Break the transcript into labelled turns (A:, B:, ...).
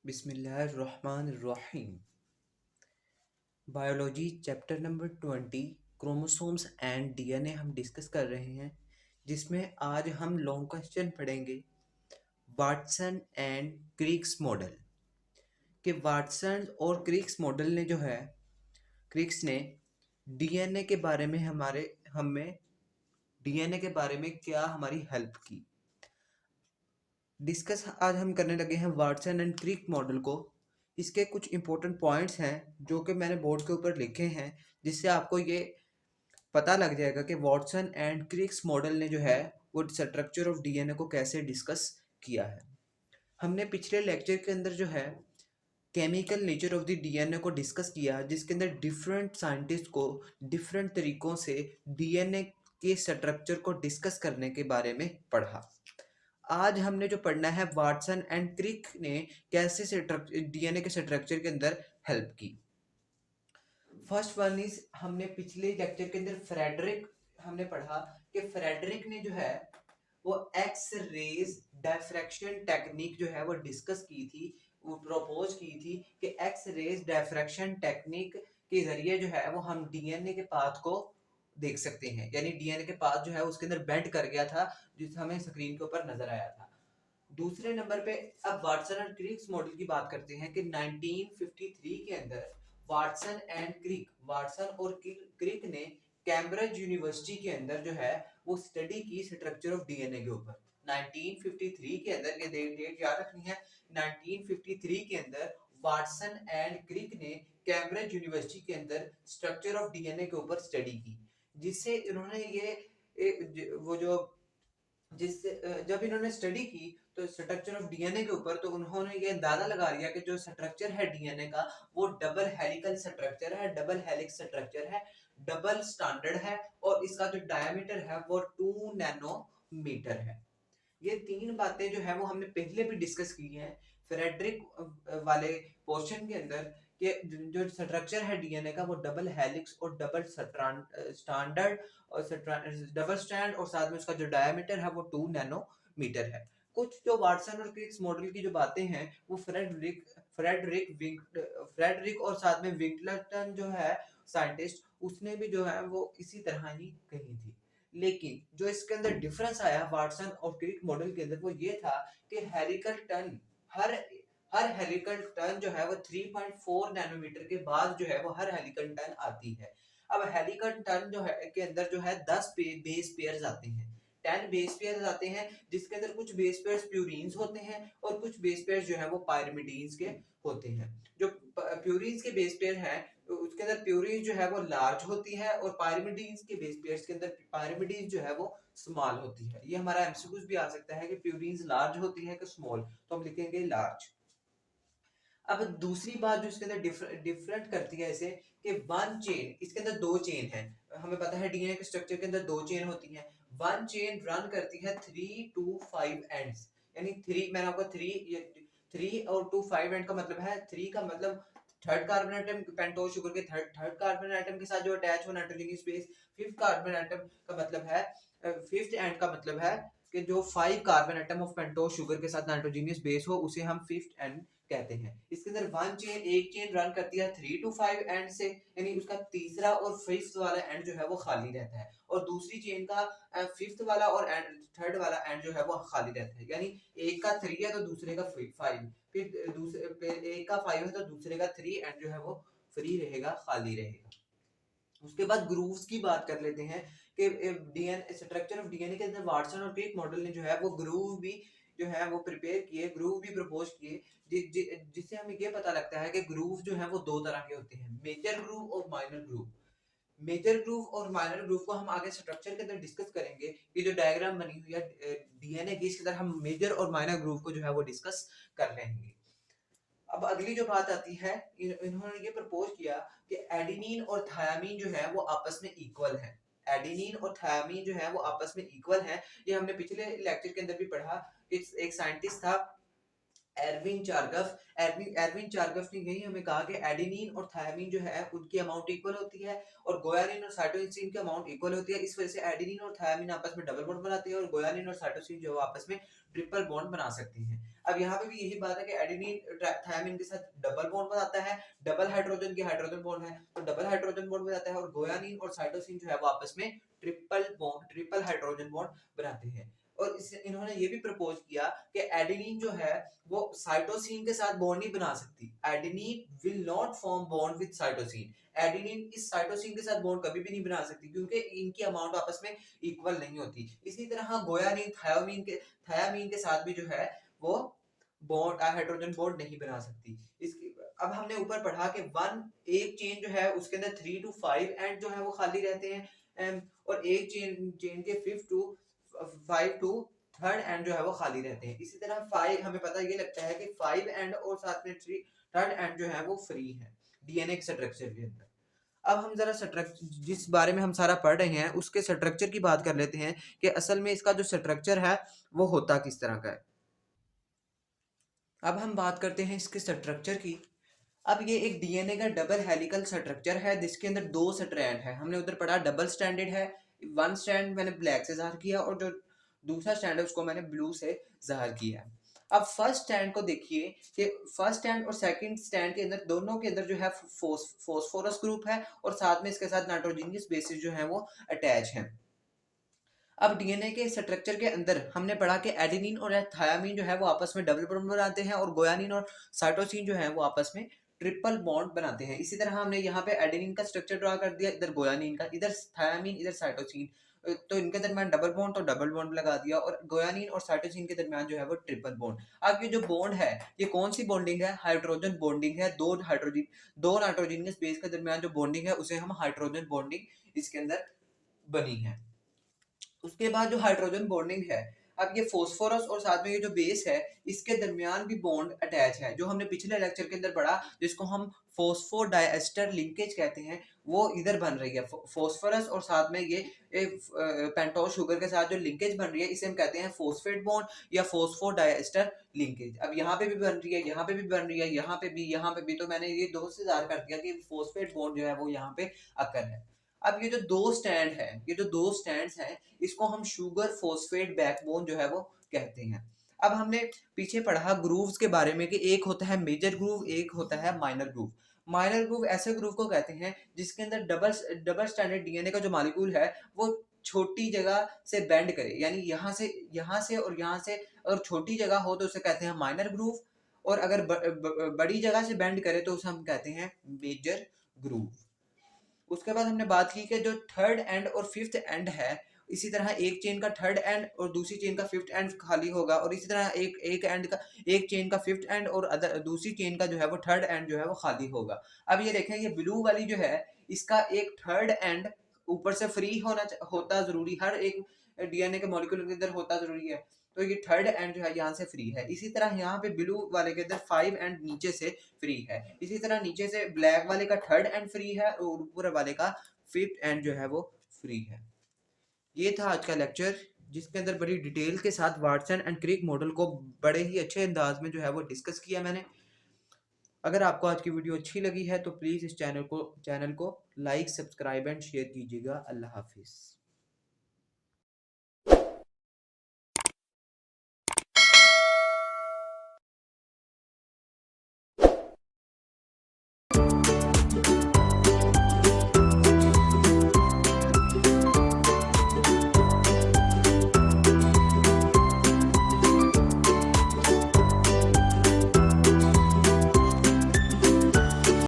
A: बिस्मिल्लाहिर्रहमानिर्रहीम। Biology chapter number 20 chromosomes and DNA हम discuss कर रहे हैं, जिसमें आज हम लॉन्ग क्वेश्चन पढ़ेंगे वाटसन एंड क्रिक्स मॉडल। कि वाटसन और क्रिक्स मॉडल ने जो है, क्रिक्स ने डीएनए के बारे में हमें डीएनए के बारे में क्या हमारी हेल्प की। डिस्कस आज हम करने लगे हैं वाटसन एंड क्रिक मॉडल को। इसके कुछ इंपॉर्टेंट पॉइंट्स हैं जो कि मैंने बोर्ड के ऊपर लिखे हैं, जिससे आपको ये पता लग जाएगा कि वाटसन एंड क्रिक्स मॉडल ने जो है वो स्ट्रक्चर ऑफ डीएनए को कैसे डिस्कस किया है। हमने पिछले लेक्चर के अंदर जो है chemical nature of the DNA को डिस्कस किया, जिसके अंदर डिफरेंट साइंटिस्ट को डिफरेंट तरीकों से डीएनए के स्ट्रक्चर को डिस्कस करने के बारे में पढ़ा। आज हमने जो पढ़ना है वाटसन एंड क्रिक ने कैसे डीएनए के स्ट्रक्चर के अंदर हेल्प की। फर्स्ट वन इज, हमने पिछले लेक्चर के अंदर फ्रेडरिक हमने पढ़ा कि फ्रेडरिक ने जो है वो एक्स रेज डायफ्रैक्शन टेक्निक जो है वो डिस्कस की थी, वो प्रपोज की थी कि एक्स रेज डायफ्रैक्शन टेक्निक के जरिए जो है वो हम डीएनए के पाथ को देख सकते हैं। यानी डीएनए के पाथ जो है उसके अंदर बेंड कर गया था, जिस हमें स्क्रीन के ऊपर नजर आया था। दूसरे नंबर पे अब वाटसन और क्रिक्स मॉडल की बात करते हैं कि 1953 के अंदर वाटसन और क्रिक ने कैम्ब्रिज यूनिवर्सिटी के अंदर जो है वो स्टडी की स्ट्रक्चर ऑफ डीएनए के ऊपर। 1953 के अंदर, ये डेट याद रखनी है, 1953 के अंदर वाटसन एंड क्रिक ने कैम्ब्रिज यूनिवर्सिटी के अंदर स्ट्रक्चर ऑफ डीएनए के ऊपर स्टडी की, जिससे इन्होंने वो जो जिससे जब इन्होंने स्टडी की तो स्ट्रक्चर ऑफ डीएनए के ऊपर, तो उन्होंने ये अंदाजा लगा लिया कि जो स्ट्रक्चर है डीएनए का वो डबल हेलिकल स्ट्रक्चर है, डबल हेलिक्स स्ट्रक्चर है, डबल स्टैंडर्ड है, और इसका जो डायमीटर है वो 2 नैनोमीटर है। ये तीन बातें जो है वो हमने पहले भी डिस्कस की हैं फ्रेडरिक वाले पोर्शन के अंदर, कि जो स्ट्रक्चर है डीएनए का वो डबल हेलिक्स और डबल स्टैंडर्ड और डबल स्ट्रैंड, और साथ में उसका जो डायमीटर है वो 2 नैनोमीटर है। कुछ जो वाटसन और क्रिक्स मॉडल की जो बातें हैं वो फ्रेडरिक और साथ में विंकलटन जो है साइंटिस्ट, उसने भी जो है वो इसी तरह ही कही थी। लेकिन जो इसके अंदर डिफरेंस आया वाटसन और क्रिक मॉडल के अंदर वो ये था कि हेलिकल टर्न, हर हर हेलिकल टर्न जो है वो 3.4 नैनोमीटर के बाद जो है वो हर हेलिकल टर्न आती है। अब हेलिकल टर्न जो है के अंदर जो है 10 बेस पेयर्स आते हैं, 10 बेस पेयर्स आते हैं, जिसके अंदर कुछ बेस पेयर्स प्यूरीन्स होते हैं और कुछ बेस पेयर्स जो है वो पायरिमिडीन्स के होते हैं। जो प्यूरीन्स के बेस पेयर हैं उसके अंदर प्यूरीन जो है वो लार्ज होती है, और पायरिमिडीन्स के बेस पेयर्स के अंदर पायरिमिडीन्स जो है वो स्मॉल होती है। ये हमारा एमसीक्यूज भी आ सकता है कि प्यूरीन्स लार्ज होती है कि स्मॉल, तो हम लिखेंगे लार्ज। अब दूसरी बात जो इसके अंदर डिफरेंट करती है इसे, कि वन चेन, इसके अंदर दो चेन है। हमें पता है डीएनए के स्ट्रक्चर के अंदर दो चेन होती हैं। वन चेन रन करती है 3 to 5 एंड्स, यानी थ्री, मैंने आपको थ्री और 2 5 एंड का मतलब है, थ्री का मतलब third carbon atom pentose sugar के थर्ड कार्बन एटम के साथ जो अटैच हो nitrogenous base, fifth carbon atom का मतलब है, फिफ्थ एंड का मतलब है कि जो 5 carbon atom of pentose sugar के साथ नाइट्रोजनस बेस हो उसे हम फिफ्थ एंड कहते हैं। इसके अंदर एक चेन रन करती है 3 to 5 एंड से, यानी उसका तीसरा और फिफ्थ वाला एंड जो है वो खाली रहता है, और दूसरी चेन का फिफ्थ वाला और थर्ड वाला एंड जो है वो खाली रहता है। यानी एक का 3 है तो दूसरे का 5, फिर दूसरे एक का 5 है तो दूसरे का 3 एंड जो है वो फ्री रहेगा, खाली रहेगा। उसके बाद ग्रूव्स की बात कर लेते हैं कि डीएनए स्ट्रक्चर ऑफ डीएनए के अंदर वाटसन और क्रिक मॉडल ने जो है वो ग्रूव भी जो है वो प्रिपेयर किए, ग्रूव भी प्रपोज किए, जिससे हमें ये पता लगता है कि ग्रूव जो है वो दो तरह के होते हैं, मेजर ग्रूव और माइनर ग्रूव। मेजर ग्रूव और माइनर ग्रूव को हम आगे स्ट्रक्चर के अंदर डिस्कस करेंगे। ये जो डायग्राम बनी हुई है डीएनए की, इसके अंदर हम मेजर और माइनर ग्रूव को जो है वो डिस्कस कर लेंगे। अब अगली जो बात आती है, इन्होंने ये प्रपोज किया कि एडेनिन और थायामीन जो है वो आपस में इक्वल है। एडेनिन और थायामीन जो है वो आपस में इक्वल है। ये हमने पिछले लेक्चर के अंदर भी पढ़ा। एक साइंटिस्ट था एरविन चार्गफ ने यही हमें कहा कि एडेनिन और थायमिन जो है उनकी अमाउंट इक्वल होती है और गोयानिन और साइटोसिन की अमाउंट इक्वल होती है। इस वजह से एडेनिन और थायमिन आपस में डबल बॉन्ड बनाते हैं और गोयानिन और साइटोसिन जो है आपस में ट्रिपल बॉन्ड बना सकती हैं। अब यहाँ पे भी यही बात है कि एडेनिन थायमिन के साथ डबल बॉन्ड बनाता है, डबल हाइड्रोजन की हाइड्रोजन बॉन्ड है तो डबल हाइड्रोजन बॉन्ड बनाता है, और गोयानिन और साइटोसिन जो है वो आपस में ट्रिपल हाइड्रोजन बॉन्ड बनाते हैं। और इन्होंने ये भी प्रपोज किया कि एडेनिन जो है वो साइटोसिन के साथ बॉन्ड नहीं बना सकती। Adenine will not form bond with cytosine. Adenine इस साइटोसिन के साथ बॉन्ड कभी भी नहीं बना सकती क्योंकि इनकी अमाउंट आपस में इक्वल नहीं होती। इसी तरह गोयानिन थायामीन के साथ भी जो है वो बॉन्ड हाइड्रोजन बॉन्ड नहीं बना सकती। इसकी अब हमने ऊपर पढ़ा कि एक चेन जो है उसके अंदर 3 to 5 एंड जो है वो खाली रहते हैं, और एक चेन के 5 to थर्ड एंड जो है वो खाली रहते हैं। इसी तरह 5 हमें पता ये लगता है कि 5 एंड और साथ में 3 थर्ड एंड जो है वो फ्री है डीएनए के स्ट्रक्चर के अंदर। अब हम जरा स्ट्रक्चर जिस बारे में हम सारा पढ़ रहे हैं उसके स्ट्रक्चर की बात कर लेते हैं कि असल में इसका जो स्ट्रक्चर है वो होता किस तरह का है। अब हम बात करते हैं इसके स्ट्रक्चर की। अब ये एक डीएनए का डबल हेलिकल स्ट्रक्चर है जिसके अंदर 2 स्ट्रैंड है। हमने उधर पढ़ा डबल स्ट्रैंडेड है, वन स्ट्रैंड मैंने ब्लैक से ज़ाहिर किया और जो दूसरा स्ट्रैंड है उसको मैंने ब्लू से ज़ाहिर किया। अब फर्स्ट स्ट्रैंड को देखिए कि फर्स्ट स्ट्रैंड और सेकंड स्ट्रैंड के अंदर दोनों के अंदर जो है फोस्फोरस ग्रुप है और साथ में इसके साथ नाइट्रोजनियस बेसिस जो है वो अटैच हैं। अब डीएनए के स्ट्रक्चर के अंदर हमने पढ़ा कि एडेनिन और थायामीन जो है वो आपस में डबल बॉन्ड बनाते हैं और गोयानिन और साइटोसिन जो है वो आपस में ट्रिपल बॉन्ड बनाते हैं। इसी तरह हमने यहाँ पे एडेनिन का स्ट्रक्चर ड्रा कर दिया, इधर गोयानिन का, इधर थायामीन, इधर साइटोसिन, तो इनके दरमियान डबल बॉन्ड तो डबल बॉन्ड लगा दिया और गोयानिन और साइटोसिन के दरमियान जो है वो ट्रिपल बॉन्ड। अब ये जो बॉन्ड है ये कौन सी बॉन्डिंग है? हाइड्रोजन बॉन्डिंग है। दो नाइट्रोजनियस बेस के दरमियान जो बॉन्डिंग है उसे हम हाइड्रोजन बॉन्डिंग इसके अंदर बनी है। उसके बाद जो हाइड्रोजन बॉन्डिंग है, अब ये फॉस्फोरस और साथ में ये जो बेस है इसके दरमियान भी बॉन्ड अटैच है जो हमने पिछले लेक्चर के अंदर पढ़ा, जिसको हम फॉस्फोडाइएस्टर लिंकेज कहते हैं, वो इधर बन रही है। फॉस्फोरस और साथ में ये पेंटोज शुगर के साथ जो लिंकेज बन रही है इसे हम कहते हैं फॉस्फेट बॉन्ड या फॉस्फोडाइएस्टर लिंकेज। अब यहाँ पे भी बन रही है, यहाँ पे भी बन रही है, यहाँ पे भी, यहाँ पे भी, तो मैंने ये दो से ज़ाहिर कर दिया कि फॉस्फेट बॉन्ड जो है वो यहाँ पे अकर है। अब ये जो दो स्टैंड है, ये जो दो स्टैंड्स हैं इसको हम शुगर फॉस्फेट बैकबोन जो है वो कहते हैं। अब हमने पीछे पढ़ा ग्रूव्स के बारे में कि एक होता है मेजर ग्रूव, एक होता है माइनर ग्रूव। माइनर ग्रूव ऐसे ग्रूव को कहते हैं जिसके अंदर डबल स्टैंडर्ड डीएनए का जो मॉलिक्यूल है वो छोटी जगह से बेंड करे, यानी यहाँ से और यहाँ से अगर छोटी जगह हो तो उसे कहते हैं माइनर ग्रूव, और अगर बड़ी जगह से बेंड करे तो उसे हम कहते हैं मेजर ग्रूव। उसके बाद हमने बात की कि जो थर्ड एंड और फिफ्थ एंड है, इसी तरह एक चेन का थर्ड एंड और दूसरी चेन का फिफ्थ एंड खाली होगा, और इसी तरह एक चेन का फिफ्थ एंड और दूसरी चेन का जो है वो थर्ड एंड जो है वो खाली होगा। अब ये देखें, ये ब्लू वाली जो है इसका एक थर्ड एंड ऊपर से फ्री होता जरूरी, हर एक डीएनए के मॉलिक्यूल के अंदर होता जरूरी है, तो ये थर्ड एंड जो है यहाँ से फ्री है। इसी तरह यहाँ पे ब्लू वाले के अंदर 5 एंड नीचे से फ्री है। इसी तरह नीचे से ब्लैक वाले का थर्ड एंड फ्री है और ऊपर वाले का फिफ्थ एंड जो है वो फ्री है। ये था आज का लेक्चर जिसके अंदर बड़ी डिटेल के साथ वाटसन एंड क्रिक मॉडल को बड़े ही अच्छे अंदाज में जो है वो डिस्कस किया मैंने। अगर आपको आज की वीडियो अच्छी लगी है तो प्लीज़ इस चैनल को लाइक, सब्सक्राइब एंड शेयर कीजिएगा। अल्लाह हाफिज़।